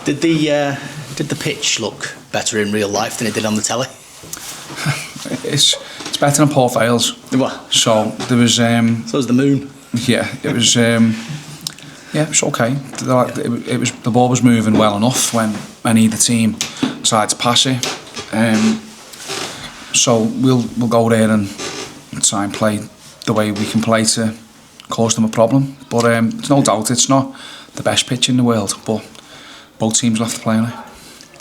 Did the pitch look better in real life than it did on the telly? It's better than Port Vale's. What? So there was. So was the moon. Yeah, it was. It was okay. It was the ball was moving well enough when either team decided to pass it. So we'll go there and try and play the way we can play to cause them a problem. But there's no doubt it's not the best pitch in the world, but both teams will have to play on it.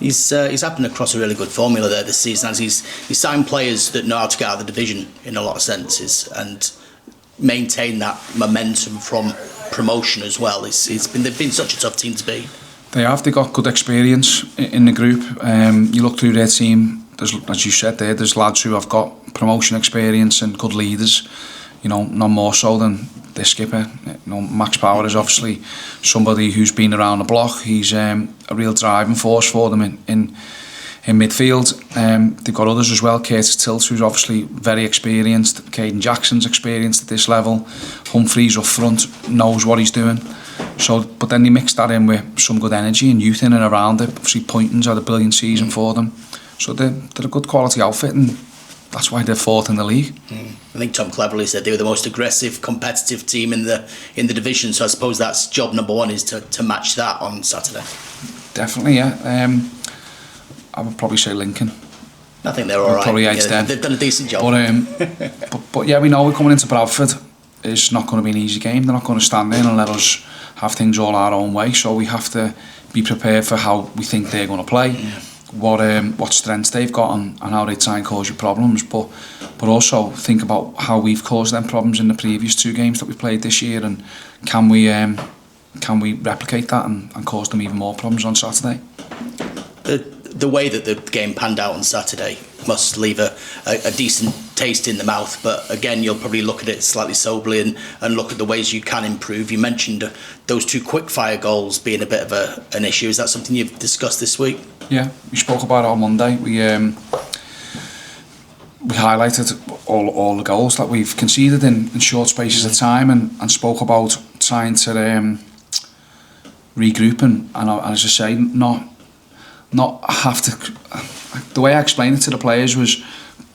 He's happened across a really good formula there this season, as he's signed players that know how to get out of the division in a lot of senses and maintain that momentum from promotion as well. They've been such a tough team to beat. They've got good experience in the group. You look through their team, as you said there's lads who have got promotion experience and good leaders, none more so than the skipper. Max Power is obviously somebody who's been around the block. He's a real driving force for them in midfield. They've got others as well. Curtis Tilt, who's obviously very experienced. Caden Jackson's experienced at this level. Humphreys up front knows what he's doing. But then they mix that in with some good energy and youth in and around it. Obviously Poynton's had a brilliant season for them. So they're a good quality outfit, and that's why they're fourth in the league. I think Tom Cleverley said they were the most aggressive, competitive team in the division. So I suppose that's job number one, is to match that on Saturday. Definitely, yeah. I would probably say Lincoln. I think they're all right. Probably edge them. They've done a decent job. But yeah, we know we're coming into Bradford. It's not going to be an easy game. They're not going to stand in and let us have things all our own way. So we have to be prepared for how we think they're going to play, what strengths they've got, and how they try and cause you problems. But also think about how we've caused them problems in the previous two games that we played this year, and can we replicate that and cause them even more problems on Saturday? The way that the game panned out on Saturday must leave a decent taste in the mouth, but again you'll probably look at it slightly soberly and look at the ways you can improve. You mentioned those two quick fire goals being a bit of an issue. Is that something you've discussed this week? Yeah, we spoke about it on Monday. We highlighted all the goals that we've conceded in short spaces of time, and spoke about trying to regroup and as I say, not have to. The way I explained it to the players was,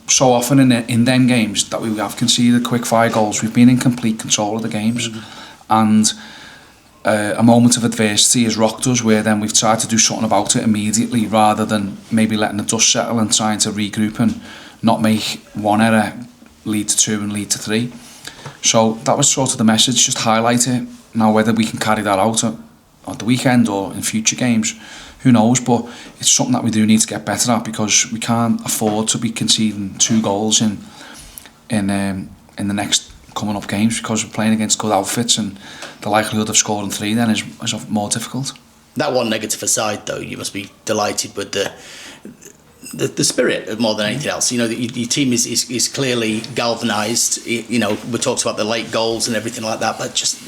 so often in them games that we have conceded quick fire goals, we've been in complete control of the games, and a moment of adversity has rocked us, where then we've tried to do something about it immediately, rather than maybe letting the dust settle and trying to regroup and not make one error lead to two and lead to three. So that was sort of the message, just highlight it. Now whether we can carry that out at the weekend or in future games, who knows, but it's something that we do need to get better at, because we can't afford to be conceding 2 goals in the next coming up games, because we're playing against good outfits, and the likelihood of scoring 3 then is more difficult. That one negative aside though, you must be delighted with the spirit more than anything else. Your team is clearly galvanised. We talked about the late goals and everything like that, but just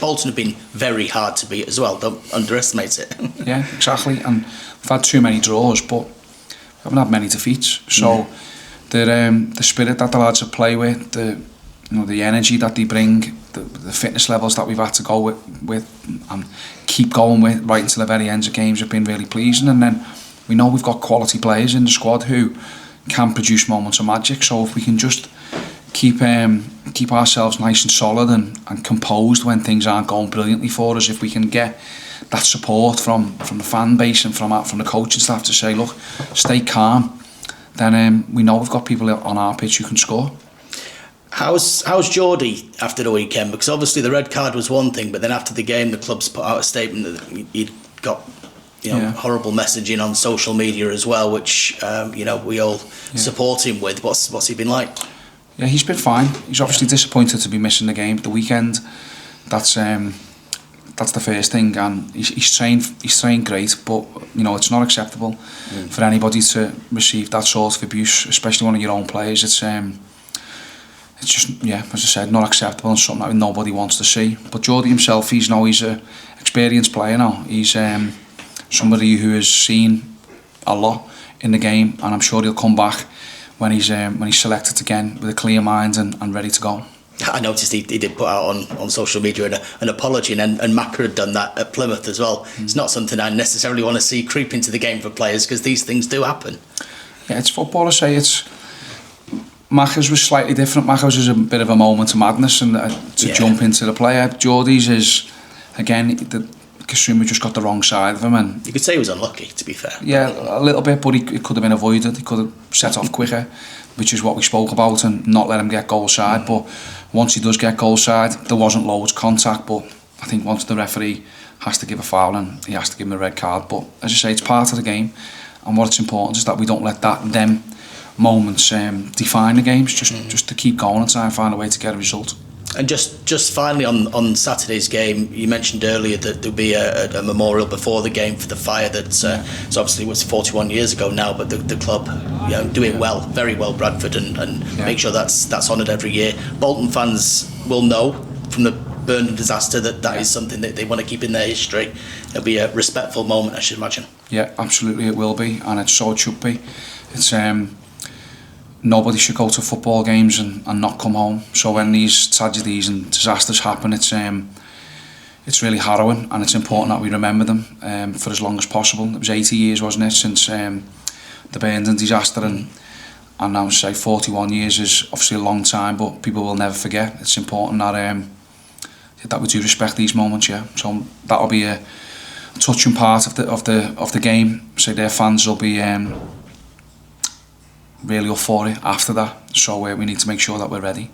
Bolton have been very hard to beat as well. Don't underestimate it. Yeah, exactly. And we've had too many draws, but we haven't had many defeats. So the spirit that the lads have play with, the energy that they bring, the fitness levels that we've had to go with and keep going with right until the very end of games have been really pleasing. And then we know we've got quality players in the squad who can produce moments of magic. So if we can just keep ourselves nice and solid and composed when things aren't going brilliantly for us, if we can get that support from the fan base and from the coaching staff to say, look, stay calm, then we know we've got people on our pitch who can score. How's Geordie after the weekend? Because obviously the red card was one thing, but then after the game the club's put out a statement that he'd got horrible messaging on social media as well, which we all support him with. What's he been like? Yeah, he's been fine. He's obviously disappointed to be missing the game the weekend. That's the first thing, and he's trained great, but it's not acceptable for anybody to receive that sort of abuse, especially one of your own players. It's just, as I said, not acceptable, and something that nobody wants to see. But Geordie himself, he's an experienced player now. He's somebody who has seen a lot in the game, and I'm sure he'll come back when he's selected again with a clear mind and ready to go. I noticed he did put out on social media an apology, and Macca had done that at Plymouth as well. It's not something I necessarily want to see creep into the game for players, because these things do happen. Yeah, it's football, I say. Macca's was slightly different. Macca's is a bit of a moment of madness and to jump into the player. Geordie's is, again, Kasuma just got the wrong side of him. And you could say he was unlucky, to be fair. Yeah, a little bit, but it could have been avoided. He could have set off quicker, which is what we spoke about, and not let him get goal side. But once he does get goal side, there wasn't loads contact, but I think once the referee has to give a foul, and he has to give him a red card. But as I say, it's part of the game, and what's important is that we don't let them moments define the games, just to keep going and try and find a way to get a result. And just finally on Saturday's game, you mentioned earlier that there'll be a memorial before the game for the fire that's so obviously it was 41 years ago now, but the club doing well, very well, Bradford, and make sure that's honoured every year. Bolton fans will know from the Burnham disaster that is something that they want to keep in their history. It'll be a respectful moment, I should imagine. Yeah, absolutely it will be, and it should be. It's nobody should go to football games and not come home. So when these tragedies and disasters happen, it's really harrowing, and it's important that we remember them for as long as possible. It was 80 years, wasn't it, since the Burnham disaster, and now say 41 years is obviously a long time, but people will never forget. It's important that we do respect these moments. Yeah, so that'll be a touching part of the game. So their fans will be really up for it after that, so we need to make sure that we're ready.